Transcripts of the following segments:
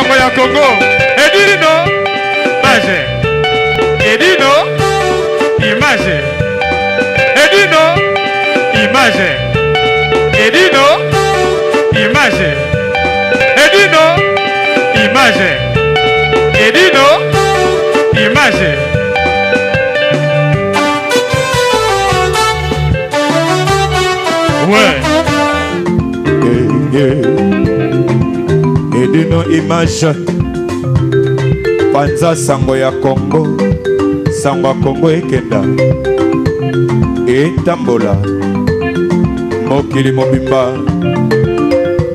sango ya Congo. Edino, image. Edino, image. Edino, image. Edino, image. Edino, image. Edino, image. Ouais. Edino image. Panza sango ya Congo. Sango ya Congo ekenda. Etambola. Mokili mobimba.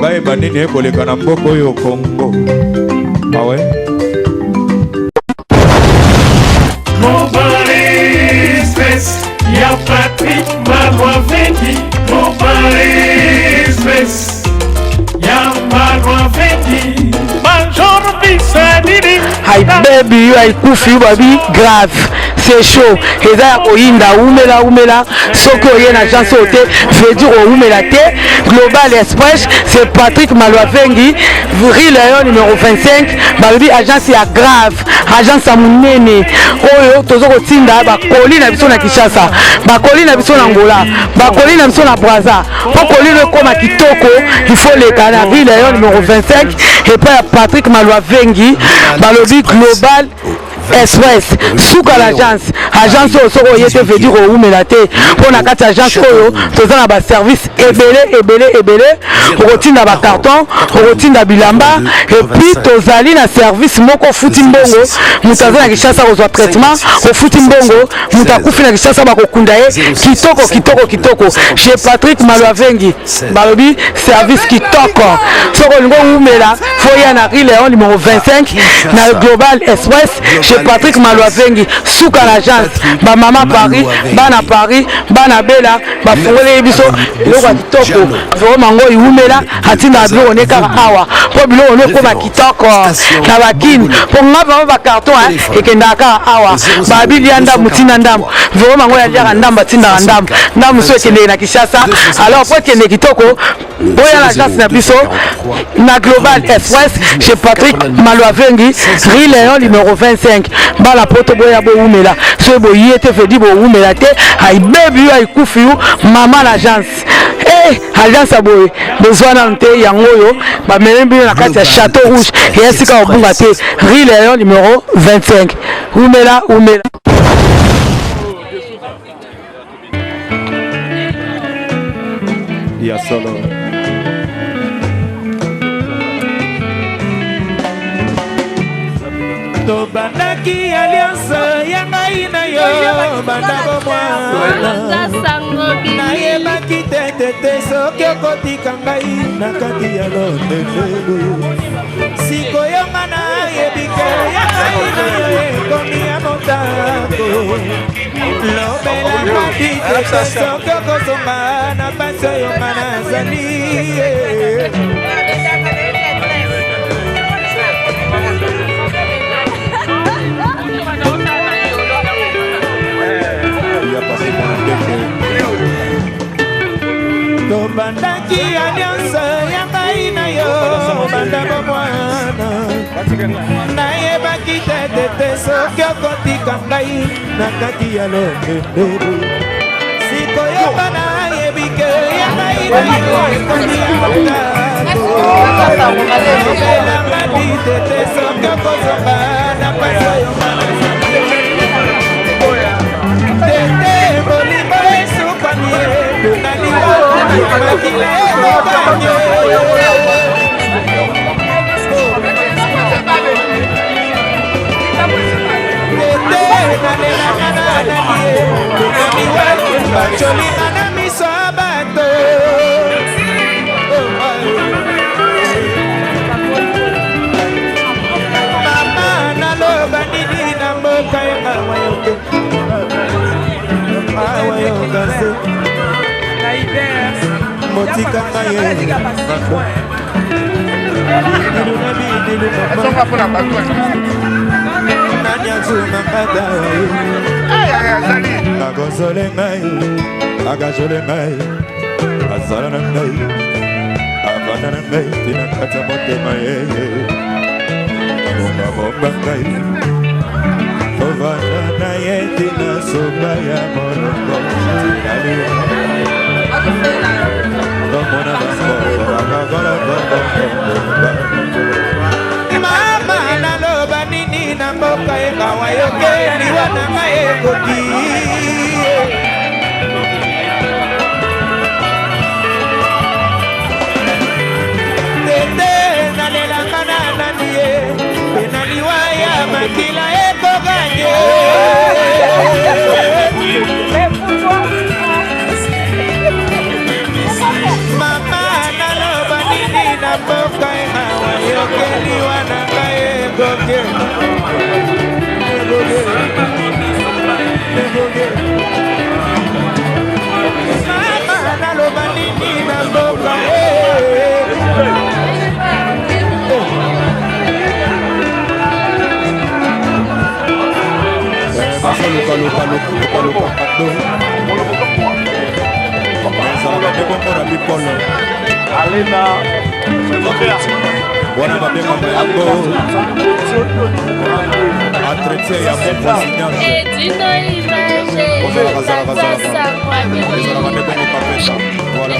Bae banini ekoleka na mboko yo Congo. Ah ouais? Mon Paris Express, y'a Patrick Marois Vengi. Mon Paris Express, y'a Marois Vengi. Major Bissadini. Hi baby, you are kufi baby grave. C'est chaud. Et là, Oinda, Oumela, Soko Yen agence hôtel, veut dire Oumela T, Global Express, c'est Patrick Malouavengi, Vril Lion numéro 25, Baby agence à grave, agence à Mounene, Oyo, Tozoko Tinda, Bakoli na biso na Kinshasa, Bakoli na biso na Angola, Bakoli na biso na Brazza, Bakoli le comme à Kitoko, il faut les canards, Vril Lion numéro 25, et puis Patrick Malouavengi, Balobi Global Express, Souka l'agence, agence au Soro Yete veut dire au Oumelate, pour la carte agence Oyo, tous dans la service ébélé, routine dans la carton, routine dans bilamba, et puis tous allés dans service moko futimbongo, mutaza na kishasa au traitement, au futimbongo, mutakufi na kishasa bako kundaye, kitoko, chez Patrick Malouavengi, Balobi, service kitoko, Soro Ngo Oumela, Foya na Rileon numéro 25, na Global Express, Patrick Malouavengi, Souka l'agence, ba maman Paris, bana Bella, ba fongole biso, loko kitoko, vraiment ngo iumela, hatina bilo on est kara awa, po bilo on est ko ba kitoko, na bakini, po ngaba ba carton et kenda kara awa, ba bilianda mutina ndam, vraiment ngo ya dia ndam batinda ndam so kende na Kinshasa, alors po kende kitoko, boya l'agence na biso, na Global Express, chez Patrick Malouavengi, Rileon numéro 25. Bala poto boya bo umela so bo yete fedi bo umela te ay baby ay kufiu mama l'agence agence aboye besoin nante yangoyo ba melembi na kati ya Château Rouge et sika obunga te Rileon numéro 25 umela ya solo to bandaki alliance ya ngai na yo bandako mwana nayebaki te soki okotika ngai na kati ya londele sikoyo nga nayebi ke ya ngai na yo ekomi ya motako lobela mati te soki okozonga na pasi oyo nga nazali to bandaki alliance ya ngai na yo bandako mwana nayebaki te soki okotika ngai na kati ya londele sikoyo nga nayebi ke ya ngai na yo ekomi ya motako lobela madi te soki okozonga na pasi oyo tete bolingo esukani nalingo makila ekokanye bacolinga na miso ya bato mama naloba nini na mboka yanga wayoke awayokase motika ngaye nani azuma ngata akosole ngai akasole ngai asala na ngai avanda na ngai tina kata motema yeye Mombangai Ovana na yeti na soba ya morongo Aliwa Tomona bango Ragagola bango Mama naloba nini na mboka ekawa yoke liwa na nga ekoti Tete nalelanga na nani ye Pena liwa ya makila ekoganye Mama naloba nini na mboka ekawa yoke liwa na nga ekoti Mama naloba nini na mboka Alena Wana babema mwango Entretien ya bon voisinage Voilà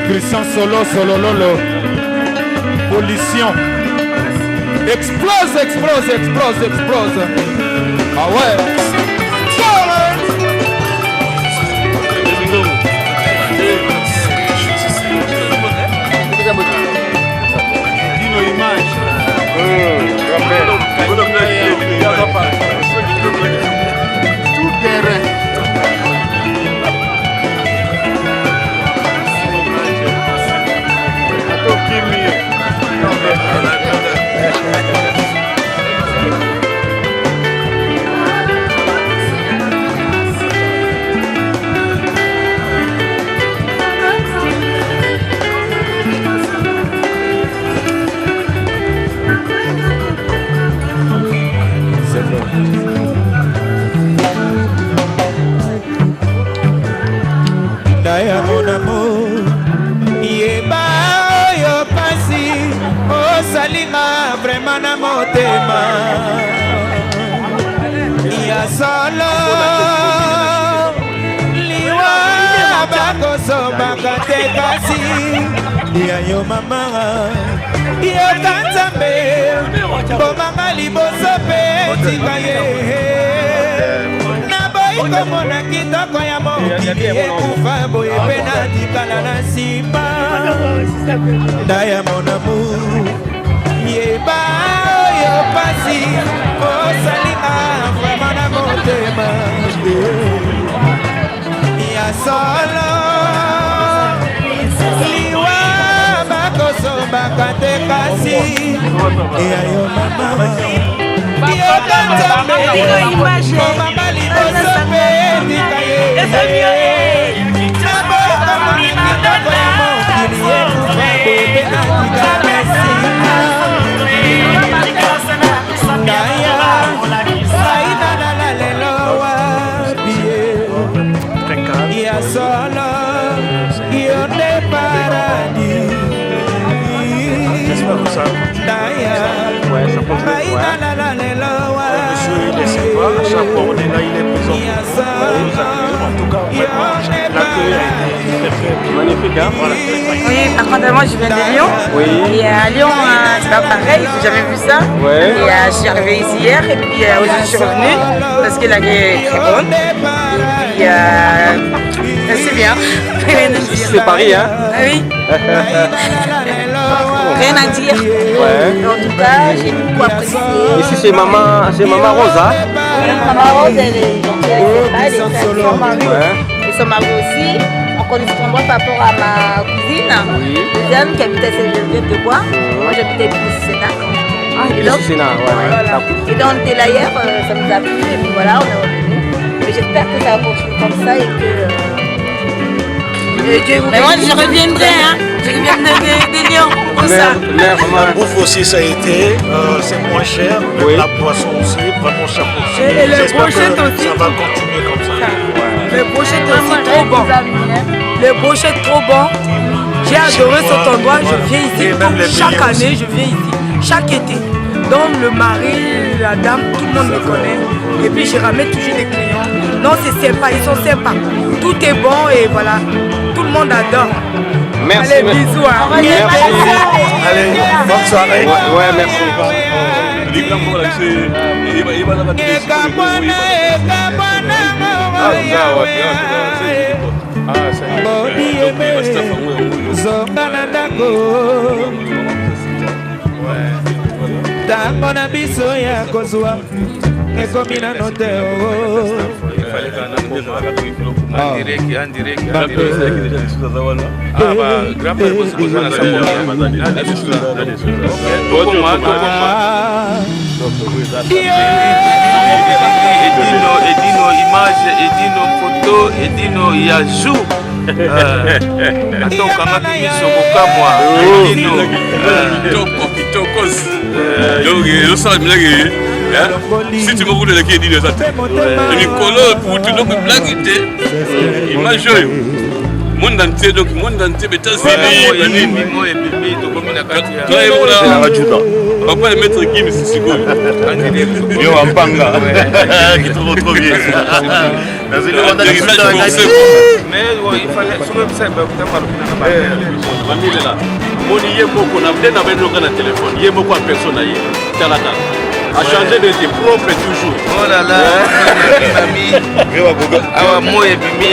Christian Solo Lolo Pollution Explose Ah ouais Tout terrain. Daya mon amour Yeba yo pasi Osalinga vraiment na motema Ya solo Liwa bakoso bakate kasi Ya yo mama Yo kanzambe Bomanga liboso pe tika ye Komona kitoko ya mokili ekufa boye pe natikala na nsima Daya mon amour Yeba oyo pasi Osalinga vraiment na motema Ya solo Liwa bakoso bakate kasi Ya yo mama Yo kanzambe Komanga liboso pe tika ye Nabo komona kitoko ya mokili ekufa boye pe natikala na nsima Daya Saina na la lelo wabie Ya solo Yo ne paradis Daya Saina na la lelo wabie Chaque fois on est là, il est présent. Ya solo Yo ne paradis magnifique, hein? Voilà. Oui, par contre, moi je viens de Lyon. Oui. Et à Lyon, c'est pas pareil, j'ai jamais vu ça. Ouais. Et je suis arrivée ici hier, et puis aujourd'hui je suis revenue parce que la vie est très bonne. Et puis c'est bien. C'est Paris, hein? Ah oui. Rien à dire. Ouais. En tout cas, j'ai beaucoup apprécié. Ici c'est maman Rosa. Maman Rose, elle est gentille avec ses frères, elle est son mari. Ouais. Et son mari aussi. On connaît ce endroit par rapport à ma cousine, Deuxième, qui habitait à Saint-Geneviève de Bois. Moi j'habitais ici au Sénat. Et donc, Sénat, voilà. Et donc on était là hier, ça nous a plu, et puis voilà, on est revenu. Mais j'espère que ça va continuer comme ça et que. Mais moi je reviendrai, hein. Je reviendrai de Lyon pour ça. La bouffe aussi ça a été, c'est moins cher, même la poisson aussi, vraiment chapeau. Et les brochettes aussi. Ça va continuer comme ça. Les brochettes aussi trop bon. Les brochettes trop bon. J'ai adoré cet endroit, je viens ici. Chaque année, je viens ici. Chaque été. Donc le mari, la dame, tout le monde me connaît. Et puis je ramène toujours des clients. Non, c'est sympa, ils sont sympas. Tout est bon et voilà. Tout le monde adore. Merci. Allez, bisous. Hein. Merci. Allez, bonne soirée. Ouais, merci. zonga na ndako ntango na biso ya kozwa ekomi nano te edino image edino photo edino yazou atokangaki miso kokamwa kitokosi donc ezosala milaki siti moko lelaki edino eza te mikolo putu donc blaki te image oyo monde entier donc monde entier États-Unis papa et maître Kim sikoyo yo ampanga qui trop bien moni ye moko na nde na bendoka na téléphone ye moko en personne na ye talata a changé de tes propres toujours. Oh là là, awa mo ebimi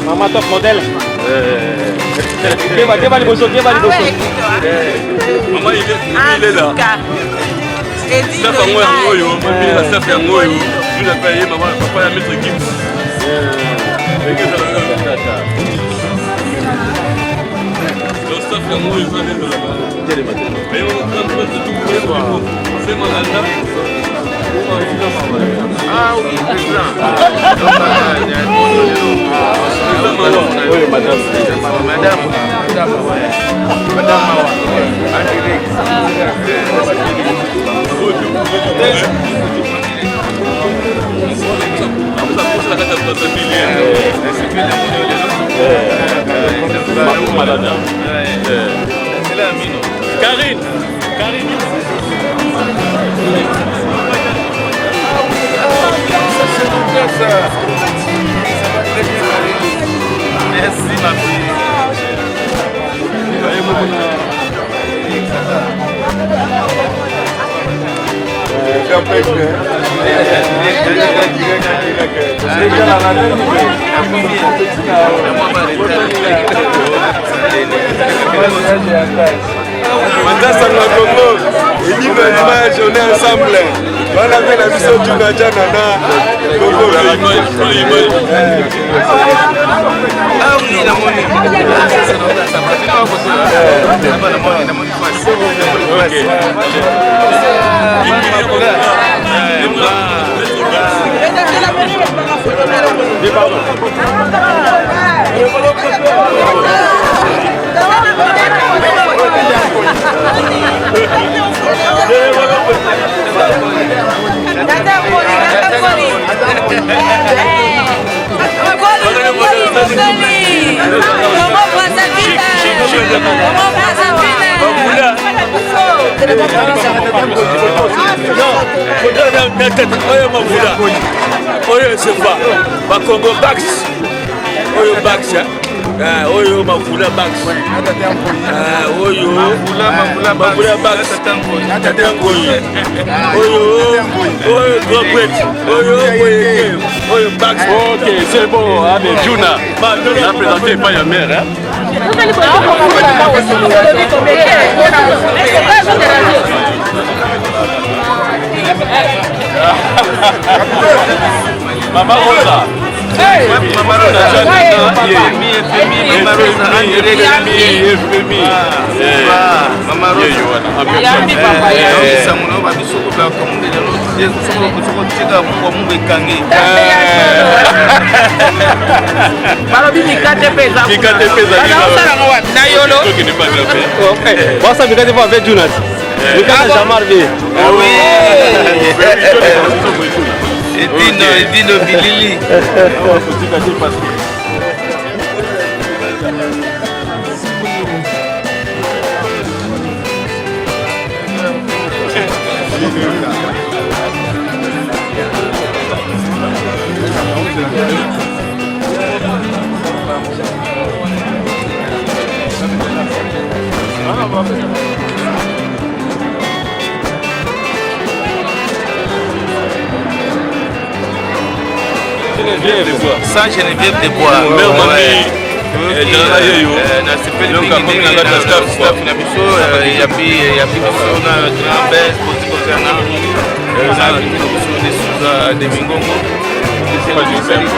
Maman top modèle. Maman il est là. Chef à moi, la chef à moi, je l'ai payé, maman, papa a maître Kim. Le chef à moi, je vais aller là-bas. Mais on va tout pour c'est mon alda. Ah oui, c'est ça. Oui, madame. Karine. Merci ma fille. Mandasanga Congo, il dit que l'image, on est ensemble. On a fait la mission du Nadjanana. Ah oui, la monnaie. Comment va sa vie? oyo mafula oyo sefa bakongo bax oyo bax oyo mafula bax oyo mafula bax tatangoyi oyo gropet oyo bax. Ok, c'est bon, avec Juna la présenté pas la mère Mama Rosa. Mama Rosa. Edino Bilili. Sans Geneviève de Bois.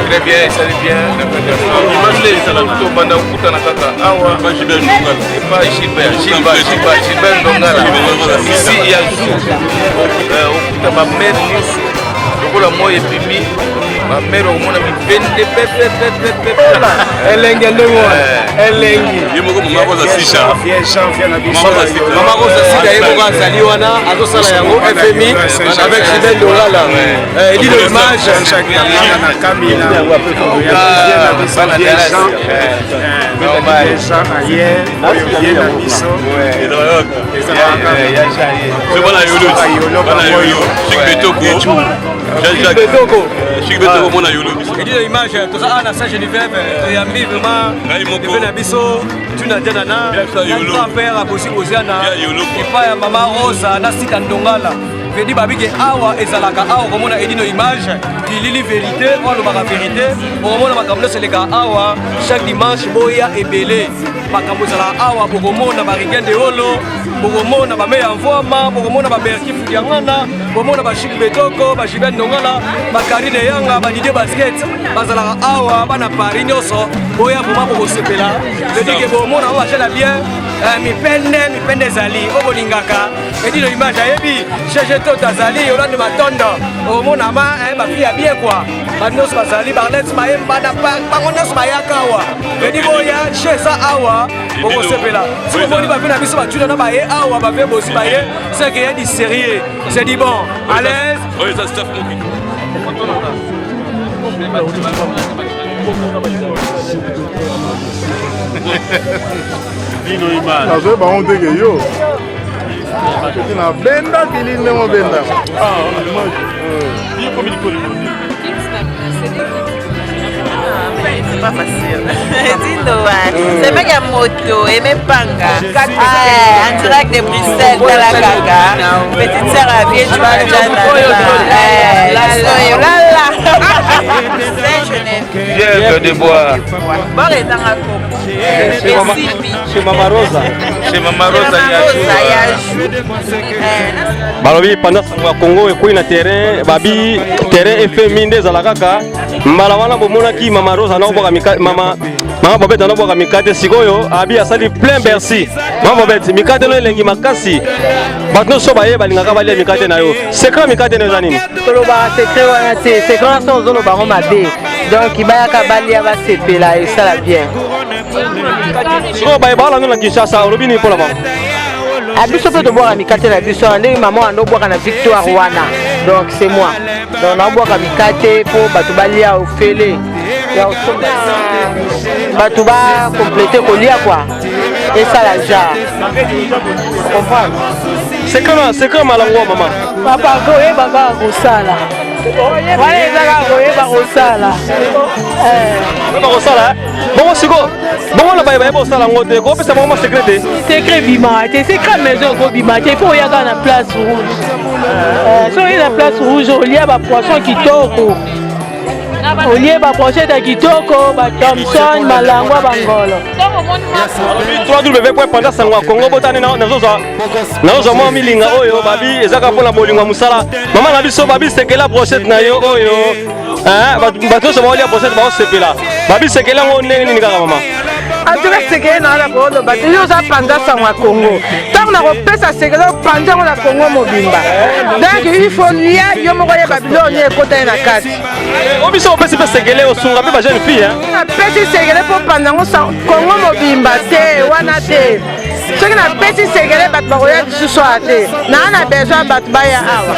Très bien, ça allait bien. Ici, il y a lokola moyo epimi bamere okomona mibende elenge ndongo elengi yemoko mama koza sisha mama koza sida yemoko azali wana azosala yango FMI avec Sibel Dolala elilo image na Kamila Chic Betoko mona yolo. Et dit l'image, tout ça na Saint-Geneviève, et ami vraiment de Benabiso, tu n'as déjà nana, grand père a bossé Osiana, et pas ya maman Rosa na sita ndongala. Vedi babi ke awa ezalaka awa komona edino image, bilili vérité, on le baka vérité, komona makambo c'est les gars awa chaque dimanche boya ebele. Makambo zala awa bokomona barigende holo, bokomona ba meya mvoma, bokomona ba berkifu yangana, bokomona ba Chic Betoko, ba Jibel Ndongala, ba Karine Yanga, ba Didier Basket, bazala awa bana Paris nyoso, boya vraiment bokosepela. Je dis que bomona on va faire bien. Mipende zali obolingaka edino image ayebi cheche to tazali olande matondo omona ma ba fia bien quoi banos bazali barlet maemba na bango nyonso bayaka awa edi boya chesa awa bokosepela soki omoni bape na biso batuna na baye awa bape bosi baye c'est qu'il y a du sérieux c'est dit bon à l'aise Dino image. Nazo ba on tege yo. Kiti na benda kili ndemo benda. Bien comme il faut. C'est pas facile. C'est méga moto et mes panga. En direct de Bruxelles, dans la Gaga. Petite sœur à vie, tu vas Vieux de bois. Bon, et dans la coupe. Chez Mama Rosa. Chez Mama Rosa, il y a balobi pendant que Congo est na terrain babi terrain FMI ndezalaka mbala wana bomonaki Mama Rosa na boka mama Bobette na boka mikate sikoyo abi asali plein Bercy mama Bobette mikate no elengi makasi batno so baye balingaka balia mikate na yo secret mikate no zanini toloba secret wana te secret so zolo bango mabe donc ibayaka balia ba sepela et ça la bien so baye bala no na Kinshasa olobini pour la banque abiso pe to boka mikate na biso ndenge maman ando boka na victoire wana donc c'est moi donc na boka mikate po batu balia ofele ya osomba batu ba compléter kolia quoi et ça la genre. C'est comme à l'endroit, maman. Papa, goye baba kosala. Voilà ezaka goye bakosala. Bakosala. Bon siko. Bon la baye bakosala ngote. Ko pesa vraiment secret. Secret bima, c'est secret maison ko bima. Il faut y aller na place rouge. So y na place rouge, on y a ba poisson kitoko. On y a ba pochette à kitoko, ba Thompson, malangwa bangolo. Toi du bébé pour pendant sangwa Congo botane na zo mo milinga oyo babi ezaka pona bolinga musala. Maman na biso babi sekela brochette na yo oyo. Bato so ba lia brochette ba sepela. Babi sekela ngo neni kaka maman. En tout cas, c'est que dans la Congo, il y a pendant ça Congo. Tant qu'on a fait ça, c'est que pendant la Congo mobimba. Donc il faut lier, il y a mon royaume Babylone, il y a côté na carte. On peut se faire ségueler au Sunga, pas jeune fille hein. On a fait ségueler pour pendant ça Congo mobimba, té, wana té. Ce qui n'a pas ségueler, bat royaume ce soir té. Na on a besoin bat baya awa.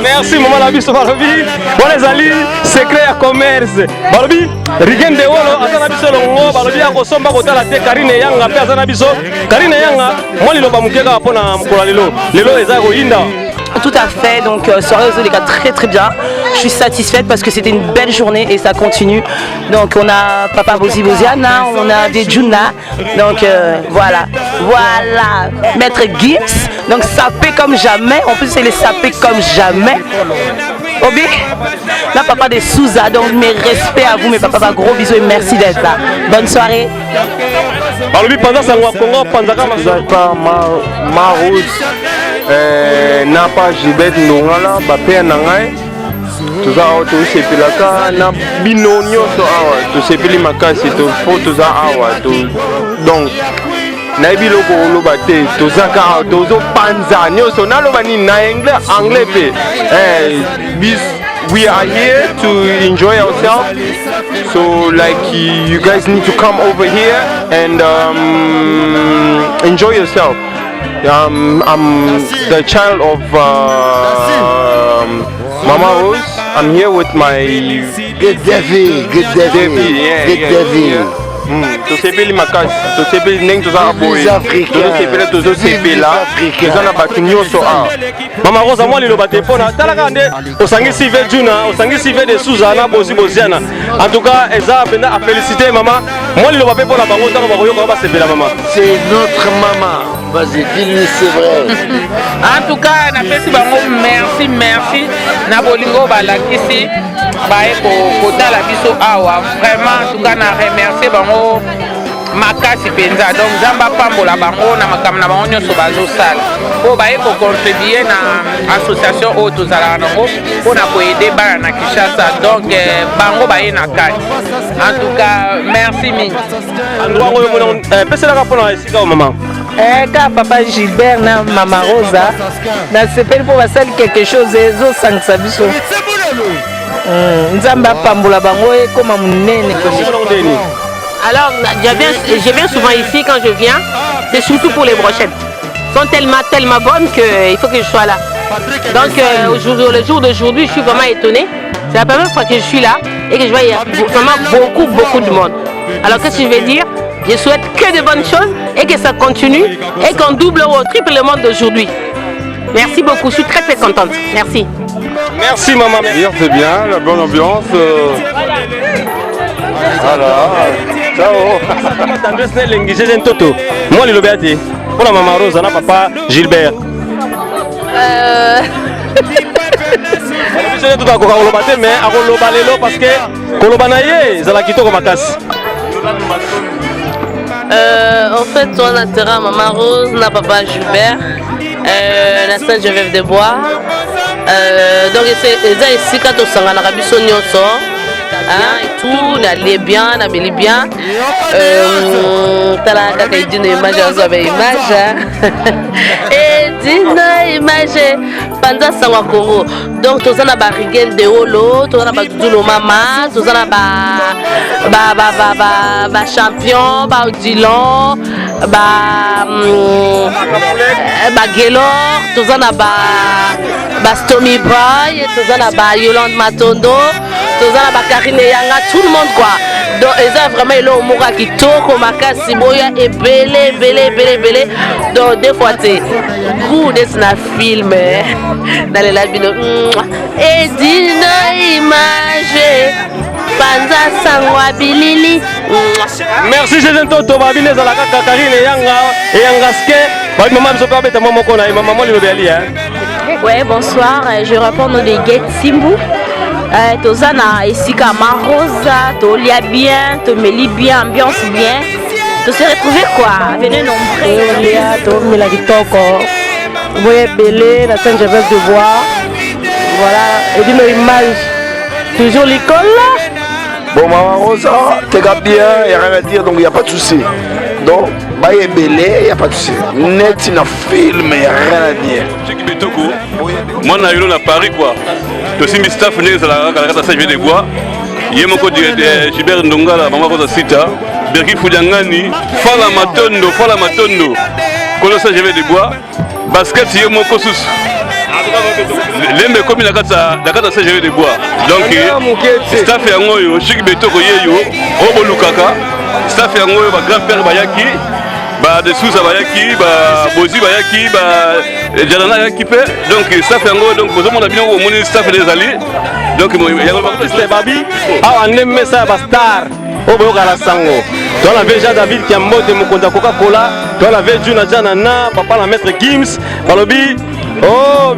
Merci maman la biso balobi. Bon les amis, secret à commerce. Balobi, rien de wolo, atana biso longo, balobi a kosomba la te Karine Yanga pe azana biso Karine Yanga moi liloba mukeka pona mukula lelo eza koyinda. Tout à fait, donc soirée aux Oléka très très bien. Je suis satisfaite parce que c'était une belle journée et ça continue. Donc on a Papa Bozi Boziana, on a des Juna, donc voilà, Maître Gibbs, donc sapé comme jamais, en plus c'est les sapés comme jamais. Obi, là papa de Souza, donc mes respects à vous, mes papas, gros bisous et merci d'être là. Bonne soirée. Balobi pendant ça Congo panzaka mazapa Marous na pas Gilbert Ndongala ba père na ngai toza auto sepelaka na bino nyonso awa to sepeli makasi to fo toza awa to donc na biloko oloba te tozaka awa tozo panza nyonso naloba nini na anglais pe bis. We are here to enjoy ourselves, so like you guys need to come over here and enjoy yourself. I'm the child of Mama Rose. I'm here with my good David. To sepeli makasi, to sepeli neng toza aboye, to sepeli là, toza na bato nyonso a. Mama Rosa moi liloba te pona talaka nde osangisi ve Juna, osangisi ve de Suzana Bozi Boziana. En tout cas, eza benda à féliciter maman. Moi liloba pe pona bango tanga ba koyoka ba sepela maman. C'est notre maman. Vas-y, dis-lui c'est vrai. En tout cas, na pesi bango merci na bolingo balakisi. Kotala biso awa vraiment en tout cas na remercier bango makasi penza donc zamba pambola bango na makambo na bango nyonso bazosala po baye kocontribuer na association oyo tozalaka nango mpona koede bana na Kinshasa donc bango baye na kati en tout cas merci mingi endroit oyo mona peselaka mpona esika o mama ka papa Gilbert na mama Rosa nasepeli mpo basali quelque chose ezosangisa biso Nzamba pambola bango ekoma munene. Alors je viens souvent ici quand je viens, c'est surtout pour les brochettes. Elles sont tellement bonnes qu'il faut que je sois là. Donc le jour d'aujourd'hui, je suis vraiment étonnée. C'est la première fois que je suis là et que je vois il y a vraiment beaucoup de monde. Alors qu'est-ce que je vais dire? Je souhaite que de bonnes choses et que ça continue et qu'on double ou triple le monde d'aujourd'hui. Merci beaucoup, je suis très contente. Merci. Merci maman. Hier c'est bien, la bonne ambiance. Voilà. Ciao. Tendresse l'engagé d'un toto. Moi le béati. Pour la maman Rose, na papa Gilbert. Je vais tout à koloba te mais akoloba lelo parce que koloba na ye zala kitoko makasi. En fait, on a terrain maman Rose, na papa Gilbert. La Sainte-Geneviève de Bois. Donc c'est ici quand on s'en a biso nyonso et tout n'allait bien n'ameli bien tala kaka idina image azoba image et dina image panza sangwa Congo donc tozana ba Rigel de Olo tozana ba Dudulo mama tozana ba champion ba Odilon ba Gelor tozana ba Stomy Boy tozana ba Yolande Matondo tozana ba Karine Yanga tout le monde quoi donc eza vraiment eloko moko ya kitoko makasi boya ebele donc des fois te goût neti na film nalela bino edino image panza sangwa bilili. Merci Jésus Toto babine ezalaka Karine eyanga ske babi mama biso pe abeta mwa moko na ye mama mwa lilobi ali. Ouais, bonsoir, je réponds au de Get Simbu. Tozana esika Marosa, tolia bien, tomeli bien, ambiance bien. To se retrouver quoi? Venez nombreux. Tolia, tomela kitoko. Voyez belé, la scène je veux te voir. Voilà, et dis nos images. Toujours l'école là. Bon, Maman Rosa, t'es bien, il n'y a rien à dire, donc il n'y a pas de souci. Donc, bah, il est belé, il n'y a pas de souci. Net, il y a un film, il n'y a rien à dire. Moi, je suis à Paris, quoi. Je suis staff, je suis à la de Bois. Je suis Gilbert Ndonga, Maman Rosa Sita. Berki Fudangani, Fala Matondo. Colossa GV de Bois. Basket, je suis à Sous. Lembe comme la carte CGV de Bois. Donc, staff est en haut, Chic Betoko Yeyo, Obo Lukaka, staff est en haut, grand-père Bayaki, de Sousa Bayaki, Bozi Bayaki, Jalana Bayaki. Donc, staff est en haut, donc, vous avez bien au monde, staff des alliés. Donc, il y a un Babi, on aime ça, Bastar, Obo Galasango. Toi, la veille, David qui a monté mon compte à Coca-Cola, toi, la veille, Juna Janana, papa, la maître Gims, Balobi. Oh,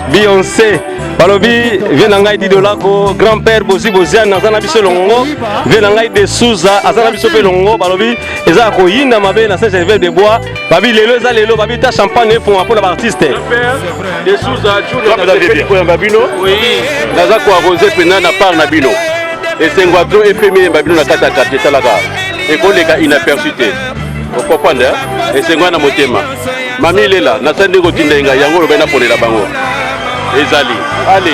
Beyoncé. Balobi, vient d'Angaï Didolako, grand-père Bozi Bozian, Azana Bissolongo, vient d'Angaï de Souza, Azana Bissopelongo, Balobi, Ezako Yinda Mabe, na Saint-Gervais de Bois, Babi Lelo, Zalelo, Babi ta champagne pour l'artiste. De Souza, Junior, Babino, oui, Nazako arrosé Pena na part Nabino. Et c'est un guado éphémère, Babino na Kata Talaga. Et qu'on les gars inaperçus. Vous comprenez? Et c'est un motema. Mami il est là, Nassandi Gotindenga, Yango Robena pour les Labango. Ezali. Allez.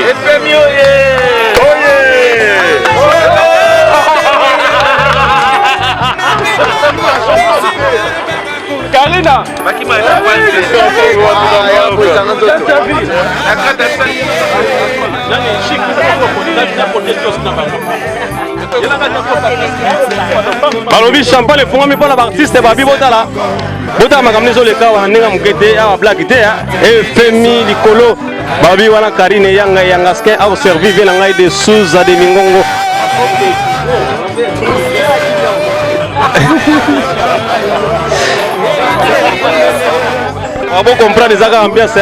Karina. Balobi champagne le fond mais pour l'artiste Babi Botala. Botala makamnezo le kawa nenga mukete a blague te et Femi Likolo Babi wana Karine yanga ske a servi vela ngai de Souza de Mingongo. On peut comprendre les ambiances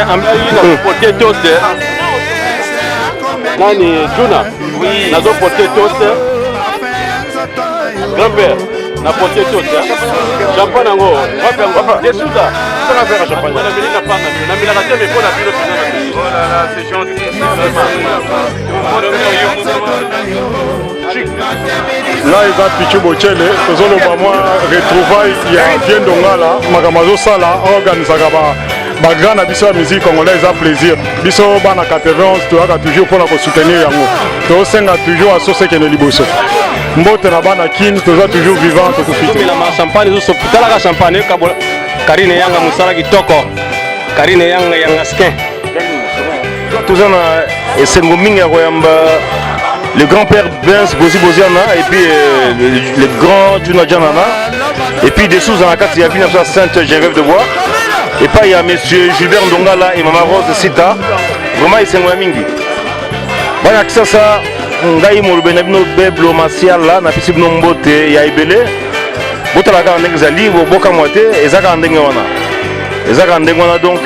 porter tous Nani Juna oui nazo porter tous grand-père na porter tous champagne nango papa Yesuda ça va faire champagne na melina pana na milaka te mais pour la ville oh là là c'est gentil là ils ont pichu bochele tozolo ba moi retrouvailles il y a bien dongala makamazo sala organisaka ba grand na biso ya musique congolaise a plaisir biso bana 91 toyaka toujours pour la soutenir yango to senga toujours associé ke liboso mbote na bana kin toza toujours vivant to profiter la champagne zo tala ka champagne ka Karine yanga musala kitoko Karine yanga skin toza na esengo mingi koyamba le grand-père Benz Boziana et puis le grand Juna Janana et puis des sous dans la carte il y a bien à Saint-Gervais de Bois et pas il y a monsieur Gilbert Ndongala et Maman Rose Sita vraiment ils sont mingi bana kisasa ngai molobena bino beblo masiala na pisi bino mbote ya ibele botala ka ndenge zali boka moite ezaka ndenge wana donc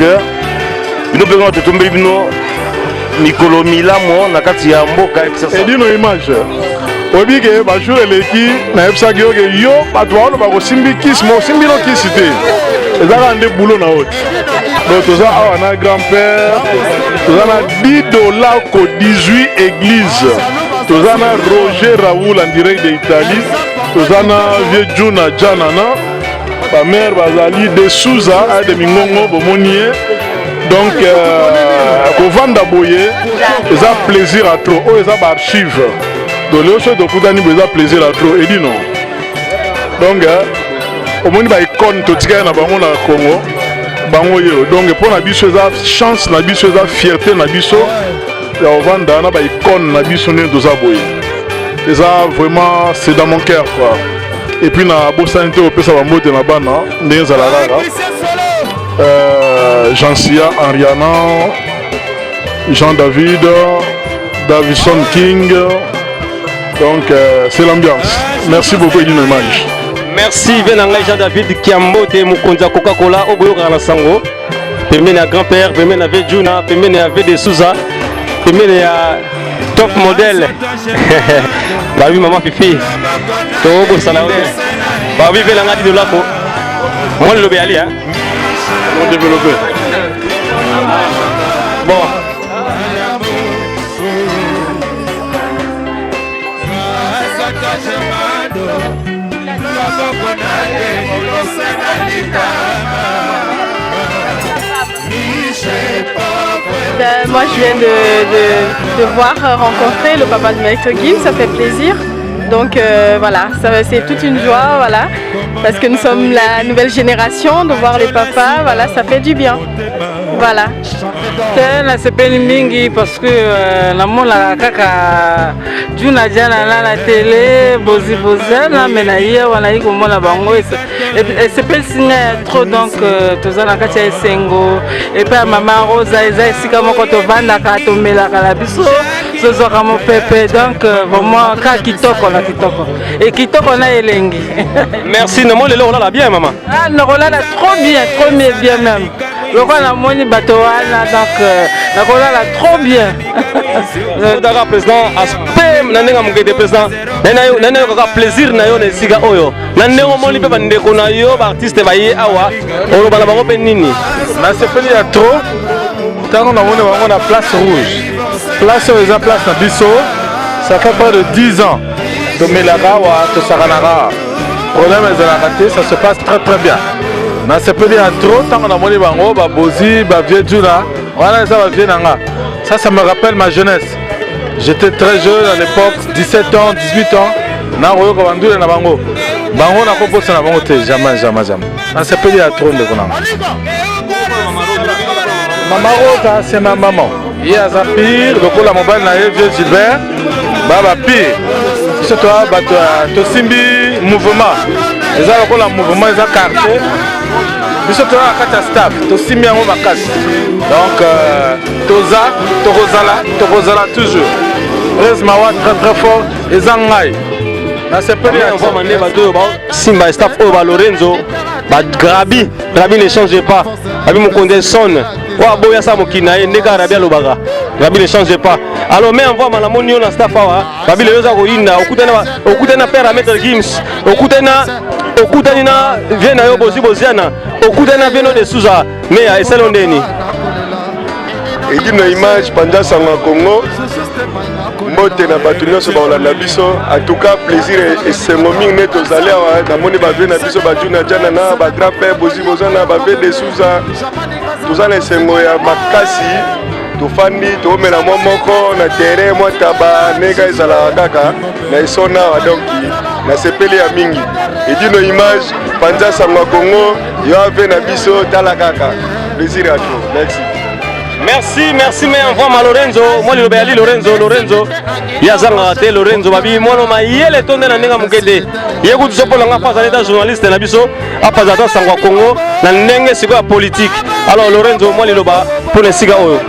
bino beno totombeli bino mikolo milamo na kati ya mboka kisasa edino image obike bajour eleki na ebisaki yoke yo bato wana bakosimbi kisi mo osimbi no kisi te ezaka nde boulot na oti donc toza awa na grand-père toza na $10 ko 18 église toza na Roger Raoul en direct de Italie toza na vieux Juna Janana bamère bazali de Souza de Mingongo bomonie donc kovanda boye eza plaisir à trop oyo eza baarchive donc lelo soki tokutani boye eza plaisir à trop edi non donc omoni baicone totikaki na bango na Congo bango oyo donc mpo na biso eza chance na biso eza fierté na biso ya kovanda na baicone na biso ndenge toza boye Et ça, vraiment, c'est dans mon cœur, quoi. Et puis, na Bosanité, au Pesa Bambote, na Bana, Ndenge Zalaga, Jean-Sia, Ariana, Jean-David, Davison King. Donc, c'est l'ambiance. Merci beaucoup, Edine Image. Merci, Venanga Jean-David Kiambote, Mukonza Coca-Cola, Oboyo Kanasango. Pemene à grand-père, Pemene à Vejuna, Pemene à Vede Souza, Pemene à top modèle. Bah oui, maman Fifi. Togo Salaote. Bah oui, Venanga de Lako. Moi, le lobby Ali, hein. On développé. Bon. Moi je viens de voir rencontrer le papa de Maître Gims, ça fait plaisir. Donc voilà, c'est toute une joie, voilà, parce que nous sommes la nouvelle génération, de voir les papas, voilà, ça fait du bien. Voilà. Nasepeli mingi parce que namonaka kaka juna jana na télé bozi bozana mais na hier wana iko mona bango esepeli singa trop donc tozana kati ya esengo et puis maman Rosa eza esika moko tovandaka tomelaka la biso tozwaka mopepe donc vraiment ka kitoko na kitoko et kitoko na elengi. Merci, namoni lelo olala bien maman. Ah nakolala trop bien même. Lokola namoni bato wana donc nakolala trop bien. Odaka président aspect na ndenge mokete président nana yo kaka plaisir na yo na esika oyo na ndenge omoni mpe bandeko na yo baartiste baye awa oloba na bango mpe nini nasepeli ya trop ntango namoni bango na place rouge place oyo eza place na biso ça fait pas de 10 ans tomelaka awa tosakanaka problème ezalaka te ça se passe très bien nasepeli ya trop ntango namoni bango babozi bavie juna wana eza bavie nanga. Ça me rappelle ma jeunesse. J'étais très jeune à l'époque, 17 ans, 18 ans. Na royo ko bandule na bango. Bango na ko posa na bango te jamais. Ça s'appelle à trop de kona. Maman Rosa, c'est ma maman. Il y a Zapir, le cola mobile na vieux Gilbert. Baba pire. C'est toi to simbi mouvement. Les a le cola mouvement les a quartier. Biso toza kati ya staff tosimbi yango makasi donc tokozala toujours Rez Mawa très fort eza ngai nasepeli envoi nde bato oyo basimba staff oyo ba Lorenzo bagrabi ne change pas abi mokonde sonne oyo aboya sa mokili na ye ndenge arabi alobaka grabi ne change pas alors mais envoi malamoni yo na staff awa babi lelo eza koyinda okutani na père Maître Gims okutani na vie na yo boziana okutani na Veno de Souza mais esalo ndeni Edine Image Panja Sanga Congo mbote na bato nyonso baolanda biso en tout cas plaisir esengo mingi nde tozali awa namoni bavie na biso bajuna jana na bagrand père bozana bavie de Souza toza na esengo ya makasi tofandi toomela mwa moko na terrain mwa taba ndenge ezalaka kaka na esona awa donc nasepeli ya mingi Edine Image Panja Sanga Congo yo ave na biso tala kaka plaisir à toi merci mais envoie ma Lorenzo moi le bayali Lorenzo yazanga te Lorenzo babi mono mayele tonde na ndenge mokede yeku tsopola nga paza l'état journaliste na biso apaza ta Sanga Congo na ndenge siko ya politique alors Lorenzo moi le loba pour les siga oyo.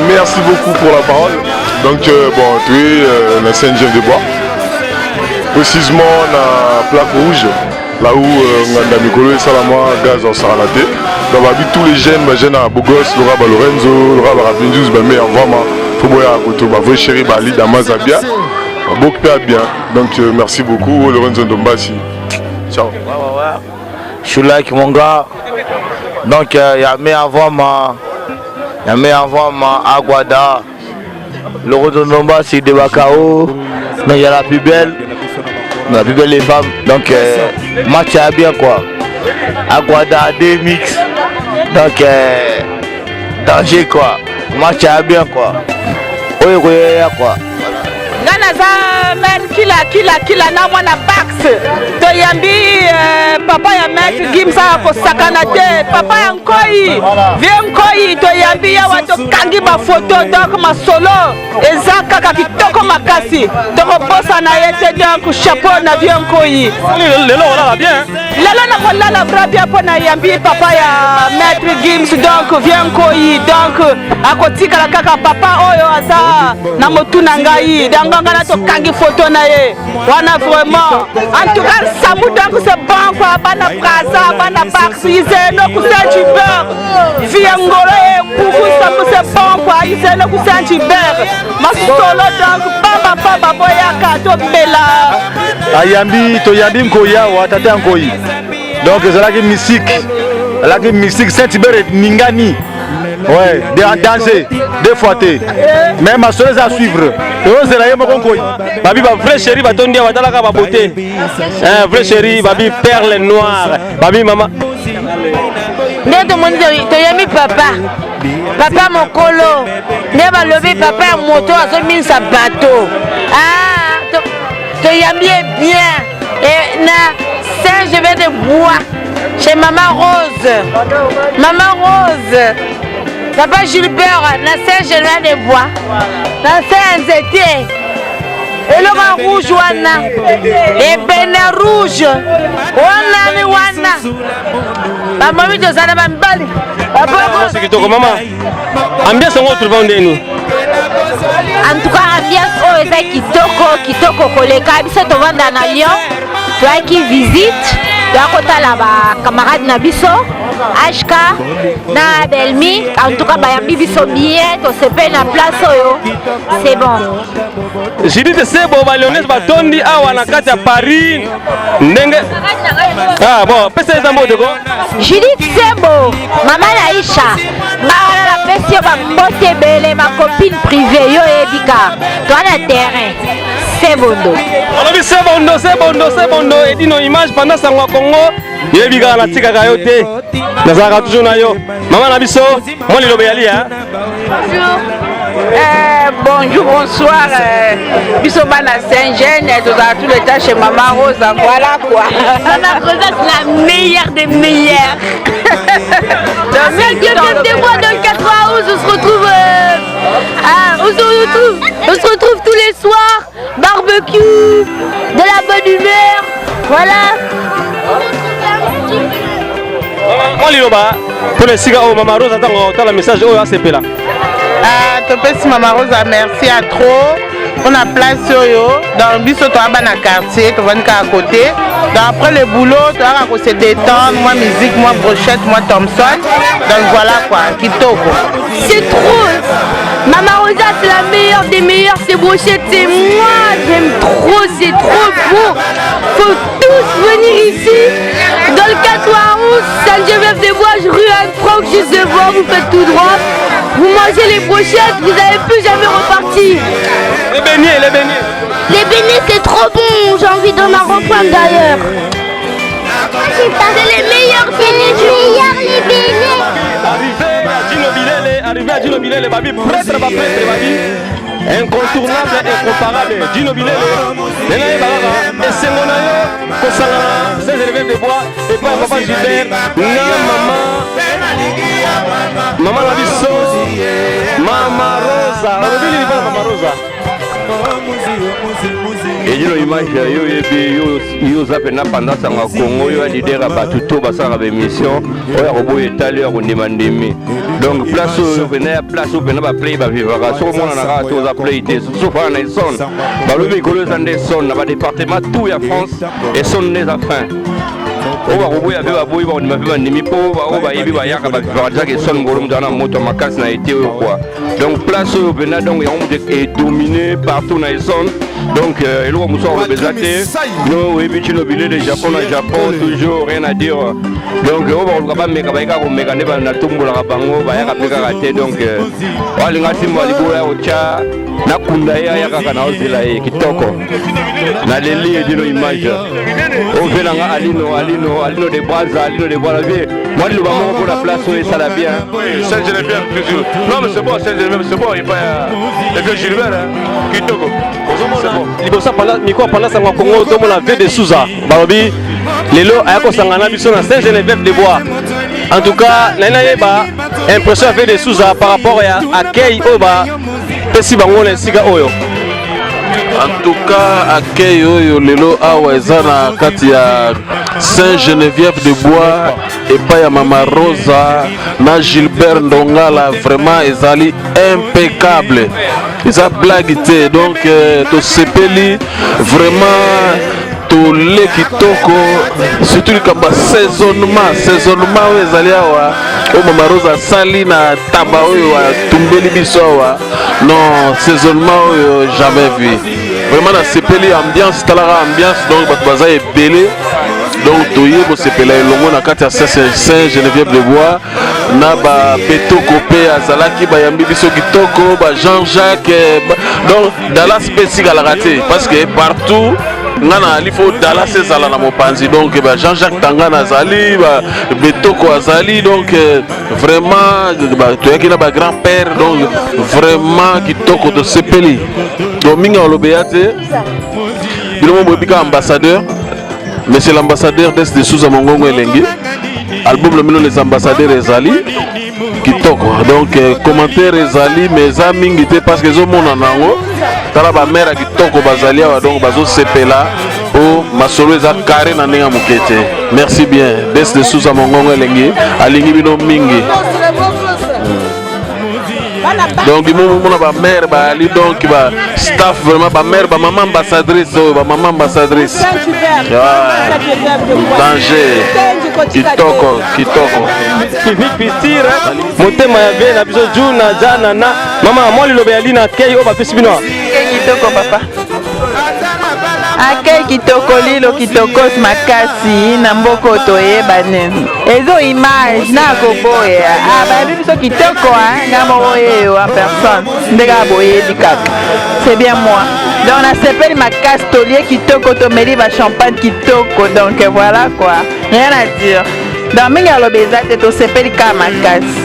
Merci beaucoup pour la parole. Donc bon tu es la Saint-Jean-de-Bois précisément la plaque rouge là où Nganda Mikolo et Salama gaz en Saralate. Donc tous les jeunes à Bogos, Laura Lorenzo, Laura Rapindus, mais vraiment, faut boire à côté, vous chéri Bali, Damazabia, beaucoup bien. Donc merci beaucoup Lorenzo Ndombasi. Ciao. Je suis là mon gars. Donc il y a mes avant ma Aguada, Lorenzo Ndombasi de Bakao, donc il y a la plus belle les femmes. Donc match à bien quoi. Aguada D-Mix. Donc danger quoi. Match à bien quoi. Oui quoi. Ngana za mère qui la kila na mwana bax toyambi papa ya maître Gimsa kosakana te papa ya nkoi vie nkoi toyambi awa tokangi bafoto donc masolo eza kaka kitoko makasi tokoposa na ye te donc chapeau na vie nkoi lelo olala bien lelo nakolala vra bien mpo na yambi papa ya maître Gims donc vie nkoi donc akotikala kaka papa oyo aza na motu na ngai danganga tokangi photo na ye wana vraiment en tout cas samu donc c'est bon quoi bana praza bana bax izeno kusenji ber vie ngolo e puku samu c'est bon quoi izeno kusenji ber masolo donc baba boyaka to bela ayambi toyambi nkoya wa tata nkoi donc ezalaki mystique Saint-Hubert ningani ouais de danser deux fois té mais ma soeur à suivre ose la yemo konkoi babi ba vrai chéri ba tondia ba talaka ba beauté vrai chéri babi perle noire babi mama nde moni toyami papa mokolo nde balobi papa ya moto azominisa bato toyami bien et na Saint-Gervais de Bois chez Maman Rose. Papa Gilbert, na Saint-Gervais de Bois. Na Saint-Zété. Et le rouge wana. Et bena rouge. Wana ni wana. Maman mi tozana bambali. C'est kitoko maman. Ambiance on retrouve ndeni. En tout cas ambiance o eza kitoko koleka biso tovanda na Lyon. Toaki visite. Toakotala ba camarade na biso HK na Belmi en tout cas bayambi biso bien to sepe na place oyo c'est bon. Judith Sebo ba Lyonnaise batondi awa na kati ya Paris ndenge bon pesa za moto ko Judith Sebo mama Aisha ba la pesi ba mbote bele ma copine privée yo ebika to na terrain Sebondo. Olobi Sebondo edino image pendant sangwa Congo yebika na tika ka yo te nazaka toujours na yo mama na biso moi lilobe yali hein. Bonjour, bonsoir. Biso bana Saint-Jean, tous les temps chez Maman Rose, voilà quoi. Maman Rose, c'est la meilleure des meilleures. Avec le mois de 91, on se retrouve tous les soirs, barbecue, de la bonne humeur, voilà. Moi liloba pour les siga au Maman Rose attends le message au ACP là. Topesi Maman Rose, merci à trop. On a place yo dans biso to abana quartier, to vani à côté. Donc après le boulot, tu as se détendre, moi musique, moi brochette, moi Thompson. Donc voilà quoi, kitoko. C'est trop. Maman Rosa, c'est la meilleure des meilleures, c'est brochette, c'est moi. J'aime trop, c'est trop beau. Faut tous venir ici. Dans le 91, Saint-Gervais des Bois, rue Anne-Franck, juste devant, vous faites tout droit. Vous mangez les brochettes, vous n'allez plus jamais repartir. Les beignets. Les beignets, c'est trop bon. J'ai envie d'en reprendre d'ailleurs. C'est les meilleurs beignets du monde. Les beignets. Arrivé à Dino Bilele, babi, prêtre, babi. Incontournable, incomparable. Dino Bilele. Et c'est mon aïe, Kosangana, Saint-Gervais des Bois, et pas Papa Gilbert, Maman la biso, Maman Rosa. Maman Rosa. Et dino image yo yebi yo zapena pendant sanga Congo yo leader ba tuto basanga ba émission oya robo etali ya kondemandemi donc place yo venait place yo venait ba play ba vivara so mona na ka to za play te so fa na son ba lobi kolo zande son na ba département tout ya France et son les afin oba robo ya beba boy ba on m'a ndimi po ba oba yebi ba yaka ba vivara za ke son ngolo mdana moto makasi na été quoi donc place yo venait donc ya on dominé partout na son. Donc, il y a nous, oui, Dino Bilele, le Japon, toujours rien à dire. Donc, on va pas mettre un mécanisme dans la tombe de la bango, donc, on va Moi, le moment pour la place, oui, ça l'a bien. Oui, Saint-Geneviève, toujours. Non, mais c'est bon, Saint-Geneviève, c'est bon. Il n'y a pas que Gilbert, hein. Kitoko. C'est bon. Libosa pendant ça, Congo, tout le monde a vu des Souza. Barobi, les lots, Ayako Sangana, Bisson, Saint-Geneviève de Bois. En tout cas, Nanaïba, impression avec des Souza par rapport à Kei Oba, Pessi Bango, les Siga Oyo. En tout cas, accueil oyo lelo awa ezana kati ya Saint-Geneviève de Bois et pas ya Mama Rosa na Gilbert Ndongala, vraiment ezali impeccable. Eza blague te, donc to sepeli vraiment to le kitoko, surtout le kamba saisonnement oyo ezali awa o Mama Rosa sali na taba oyo tumbeli biso awa. Non, saisonnement oyo jamais vu. Vraiment la sepeli ambiance talara ambiance, donc baza est belé, donc toye bo sepela longo na kati ya Saint-Geneviève de Bois na ba Betoko pe azalaki ba yambi biso kitoko ba Jean-Jacques, donc Dallas spécial la raté parce que partout ngana il faut Dallas ezala na mopanzi, donc ba Jean-Jacques Tangana azali ba Betoko azali, donc vraiment ba toyaki na ba grand-père, donc vraiment kitoko de sepeli. Donc minga olobeate bilomo bobika ambassadeur, mais c'est l'ambassadeur des Souza Mongongo Elengi. Album le mino les ambassadeurs ezali kitoko, donc commentaire ezali mais ça mingi te parce que zo mona nango tala ba mère kitoko bazali awa, donc bazo sepela o masolo eza carré na ndenge mokete. Merci bien des Souza Mongongo Elengi alingi bino mingi. Donc il m'a ba mère ba ali, donc ba staff vraiment ba mère ba maman ambassadrice, ba maman ambassadrice. Danger. Kitoko. Pitira motema ya bien na biso juna jana na mama moi lilobe ali na kei o ba pesi bino. Kitoko papa. Akei kitoko lilo kitokos makasi na mboko toyeba nini ezo image na koboya bayebi biso kitoko nga moko yeyo en personne ndeka boyebi kaka, c'est bien moi, donc nasepeli makasi tolie kitoko tomeli ba champagne kitoko, donc voilà quoi, rien à dire, donc mingi alobi eza te tosepeli kaka makasi.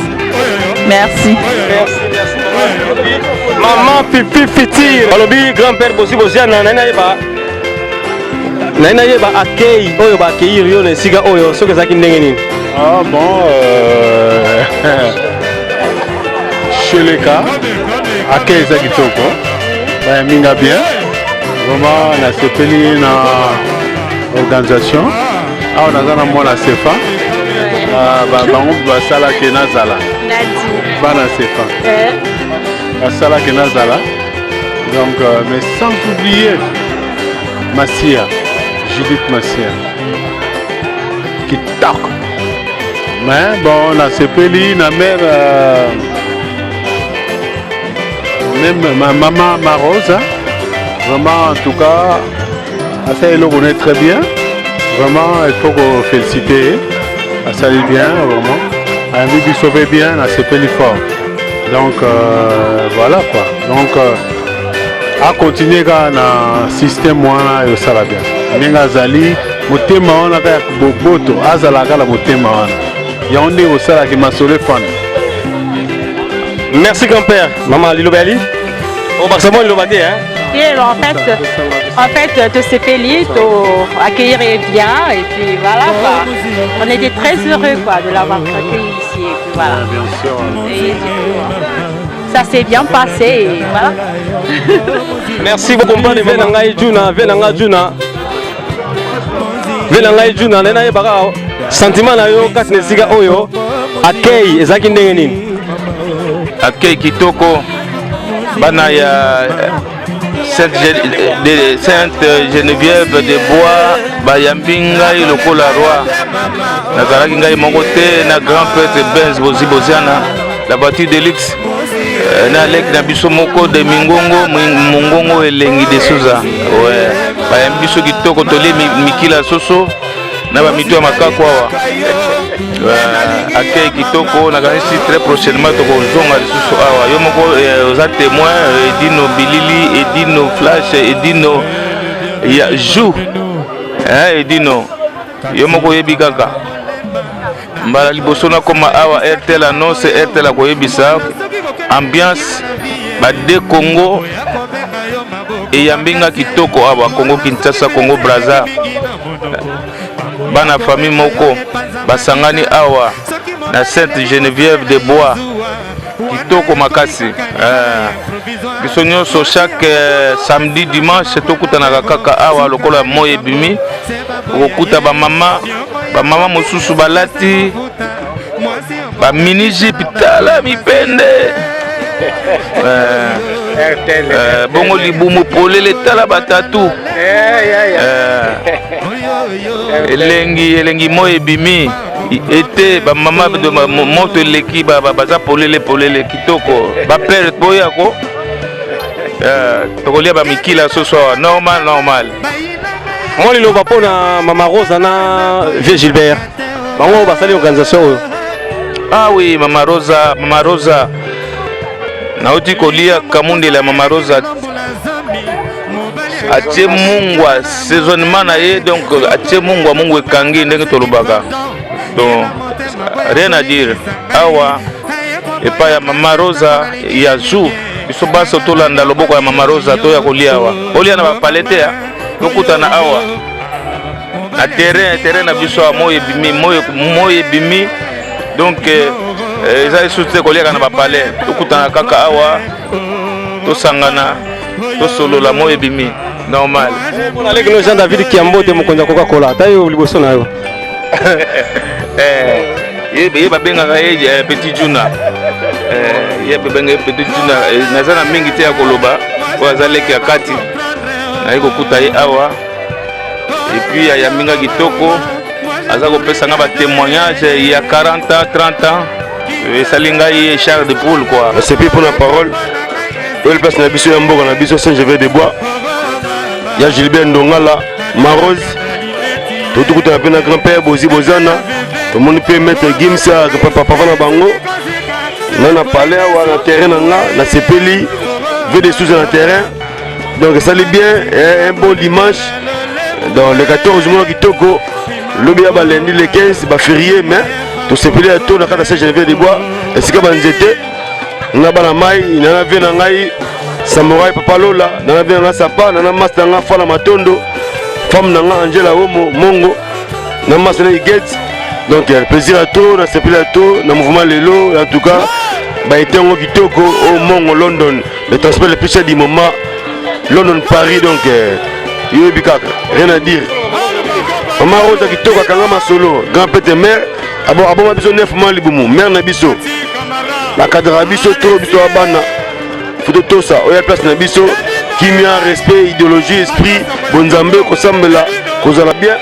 Merci. Maman Pipi Fitir alobi grand-père Bosi Bosiana Naina yeba accueil oyo ba accueillir yo na siga oyo soki ezaki ndenge nini? Ah bon, chez les cas, accueil eza kitoko, minga bien, vraiment na sepeli na organisation, awa naza na mwana Sefa, bango basalaki nazala, bana Sefa, basalaki nazala, donc mais sans oublier Massia. Judith Massia qui toque, mais bon la sepeli na mère même ma maman Marosa, vraiment en tout cas ça elle le connaît très bien, vraiment il faut féliciter, ça allait bien vraiment, elle a vu sauver bien la sepeli fort, donc voilà quoi, donc à continuer dans le système moi et ça va bien. Nenga zali motema wana ka boboto azala kala motema wana ya onde osala ki masole fan. Merci grand-père. Maman Lilobeli au Barcelone Lilobati hein. Et en fait te sepeli to accueillir bien et puis voilà quoi. On était très heureux quoi de l'avoir accueilli ici et puis voilà. Bien sûr. Et du coup, ça s'est bien passé et voilà. Merci beaucoup compadre Venanga Juna, Venanga Juna. Venanga Juna, nena yebaka sentiment na yo kati nesika oyo accueil ezaki ndenge nini? Accueil kitoko bana ya Sainte Geneviève de Bois bayambi ngai lokola roi nazalaki ngai moko te na grand prêtre Benz Bosi Bosiana la voiture de luxe na lek na biso moko de Mongongo Elengi de Souza ouais bayambi biso kitoko tole mikila soso na ba mitu ya makako awa accueil kitoko na kanisi très prochainement tokozonga lisusu awa yo moko oza témoin edino bilili edino flash edino ya jou edino yo moko yebi kaka mbala liboso nakoma awa RTL annonce RTL akoyebisa ambiance bade Congo eyambinga kitoko awa Congo Kinshasa Congo Brazza bana famille moko basangani awa na Sainte Geneviève de Bois kitoko makasi biso nyonso chaque samedi dimanche tokutanaka kaka awa lokola moye bimi okokuta bamama mosusu balati bamini jipe tala mipende bongo libumu polele tala batatu elengi moye bimi ete bamama moto eleki baza polele kitoko bapere boyako tokolia bamikila soso normal moi liloba mpona Mama Rose na Vieux Gilbert bango basali organisation oyo. Ah oui, Mama Rosa nauti kolia kamundela Mama Rosa atie mungwa saisonnement na ye, donc atie mungu ekangi ndenge tolobaka, donc rien à dire awa epa ya Mama Rosa ya jour biso baso tolanda loboko ya Mama Rosa to ya kolia awa olia na bapalete ya tokutana awa na terrain na biso moye bimi donc eza soute kolia na bapale tokutana kaka awa tosangana tosolola moye bimi normal. On allait que Jean David Kiambote mokonza Coca-Cola tayo liboso na yo ye babengaka ye Petit Juna ye babengaka Petit Juna nazana mingi te ya koloba po azaleki ya kati na kokuta ye awa et puis ya minga kitoko aza kopesa nga ba témoignage ya 40 ans 30 ans esalinga ye Charles de Poule quoi. C'est plus pour la parole. Il passe na biso ya mboka na biso Saint-Gervais de Bois. Ya Gilbert Ndongala, Marose. Tout le monde a grand-père Bozi Bozana. Tout le monde peut mettre Gimsa, papa na bango. Nana palais ou na terrain na sepeli, veut des sous na terrain. Donc ça allait bien, un bon dimanche. Dans le 14 mois qui toko, le bien lundi le 15 ba férié mais tout sepeli à tout na kata Saint-Gervais de Bois. Et c'est comme nzete. Na bana mai, na vient na ngai Samouraï Papa Lola, na vient na sapa, na master na fala matondo. Femme na Angela Omo Mongo, na master na Igets. Donc il y a le plaisir à tout, na sepeli à tout, na mouvement Lelo, en tout cas, bah été en Kitoko au Mongo London, le transport le plus cher du moment, London Paris donc rien à dire. Mama Rosa Kitoko Kangama Solo, grand-père mère, abo ma biso 9 mois libumu, mère na biso. La cadre biso trop biso abana. Faut tout ça, oya place na biso, kimia, respect, idéologie, esprit, bonzambe ko sambela, ko zala bien.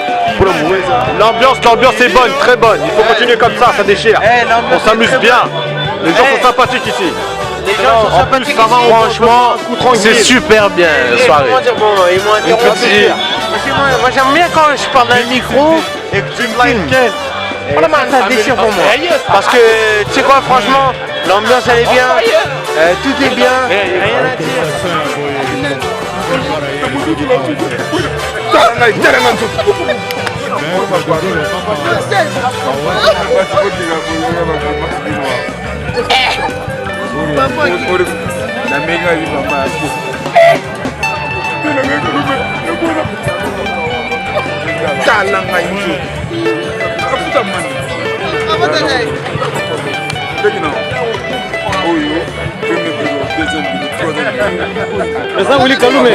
L'ambiance est bonne, très bonne. Il faut continuer comme ça déchire. On s'amuse bien. Les gens sont sympathiques ici. Les gens sont sympathiques ici. Franchement, c'est super bien la soirée. Moi j'aime bien quand je parle dans le micro et que tu me filmes. Vraiment, ça déchire pour moi. Parce que tu sais quoi, franchement, l'ambiance elle est bien, tout est bien. Rien à dire. Président Willy Kaloum,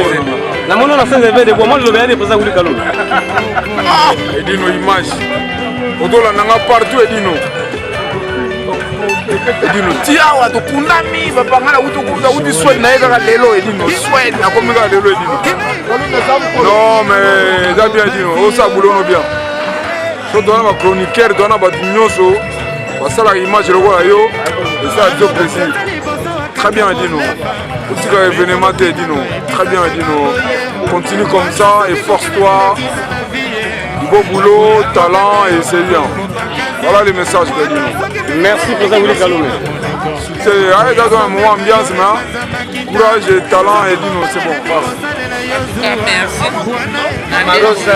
la monnaie na Saint-Gervais de Bois, moi je le vais président Willy Kaloum. Edino image. Odola nanga partout Edino. Edino tiawa to kunami bapangala uti Sweden na eka lelo Edino. Sweden na komika lelo Edino. Non mais ça bien Edino, o sa boulono bien. So dona ma chroniqueur dona ba nyonso. Basala image lokola yo, et ça a plaisir. Très bien Edino. Petit événement Edino. Très bien Edino. Continue comme ça et force-toi. Du beau boulot, talent et c'est bien. Voilà les messages d'Edino. Merci président Willy Kaloum. C'est dans un moment ambiance, mais courage et talent Edino, c'est bon. Merci.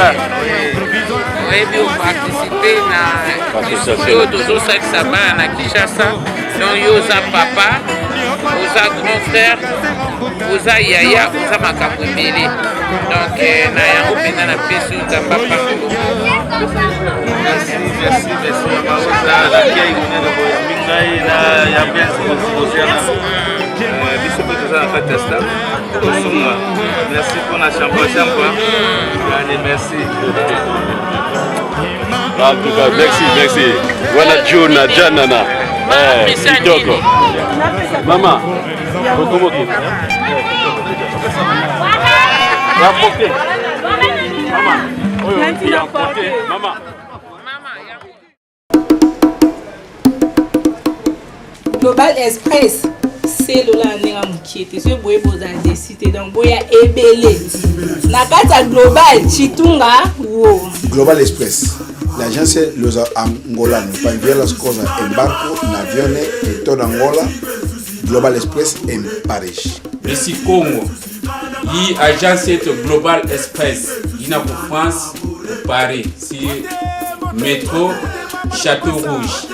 oyebi oparticipe na oyo tozosalisa bana na Kinshasa. Donc yo oza papa, oza grand frère, oza yaya, oza makambo ebele. Donc na yango mpenza na pesi oyo nzamba pangolo. Merci Maroza lakei monene boyambi ngai na ya Benz Bosiana biso mpe toza na kati ya stade tosunga. Merci mpona champa allez merci. En tout cas, merci. Voilà Juna Janana. Kitoko. Maman, comment tu Maman. Global Express, c'est le landing qui était ce boy beau dans des cités donc boya ebele. Na kata Global Chitunga wo. Global Express. L'agence Los Angolanos para enviar las cosas en barco, en aviones, en toda Angola. Global Express en Paris. Ici Congo. Il agence Global Express. Il y a pour France, pour Paris. Si métro Château Rouge.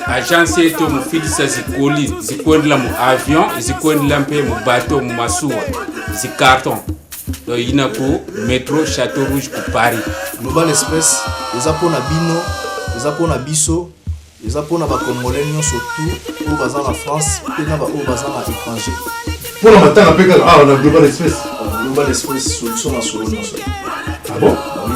Agence eto mu filisa zikwendela mu avion, zikwendela mpe mu bateau mu masuwa, zi carton. Donc ina ko métro Château Rouge pour Paris. Global Express, eza pona bino, eza pona biso, eza pona ba Congolais nyonso tout oyo baza na France pe na ba oyo baza na étranger. Pona matanga pe kala na Global Express. Global Express solution na solo nyonso. Ah bon? Oui.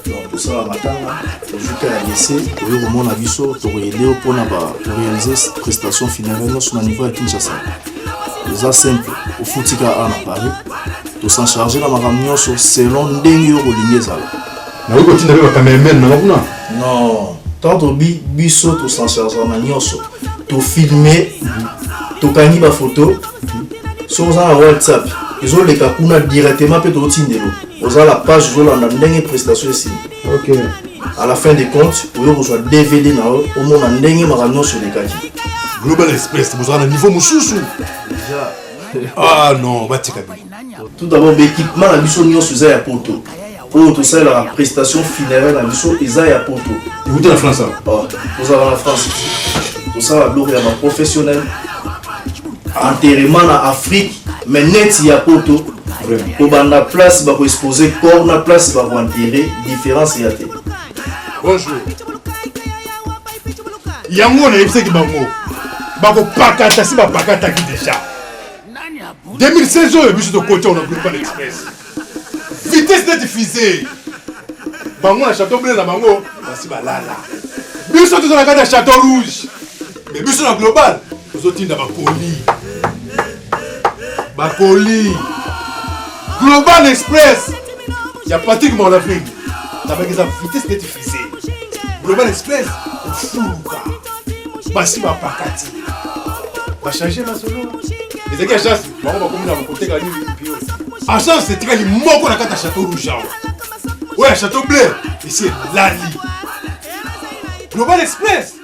Donc ça va matanga. Jusqu'à la lycée, au moment où biso to aider pour réaliser prestation funéraire sur le niveau de Kinshasa. C'est simple, au foutika à Paris, to s'en charger dans ma réunion selon ndenge au ligneza. Na vous continuez à cameraman na non, tant biso to s'en charger na nyonso, to filmer, to kani ba photo, sur un WhatsApp. Ils ont les kakuna directement pe to tindelo. Vous avez la page zo la ndenge prestation ici. OK. À la fin des comptes, vous avez DVD au moins en dengue maramio sur les kaki. Global Express, vous avez un niveau moussoussou. Déjà. Ah non, va te tout d'abord, l'équipement la mission nyon sur Zaya Poto. Pour tout ça, la prestation funéraire la mission Zaya Poto. Et vous êtes en France? Vous avez en France. Tout ça, la gloire est professionnel. Enterrement en Afrique, mais net il y a Poto. Pour la place, pour exposer corps, la place pour enterrer, différence il y a. Bonjour. Yango na yebisaki bango bako pakata si bapakata ki déjà 2016 oyo biso tokoti on a Global Express vitesse de diffusée bango na Château Bleu na bango basi balala biso toza na kati ya Château Rouge mais biso na Global tozotinda bakoli Global Express ya Patrick Monafrique avec sa vitesse de diffusée Global Express fuluka basi bapakati changer la solo ezaki agence bango bakomi na bakoteka nini pio agence etikali moko na kati ya Château Rouge oyo ya Château Bleu esi elali Global Express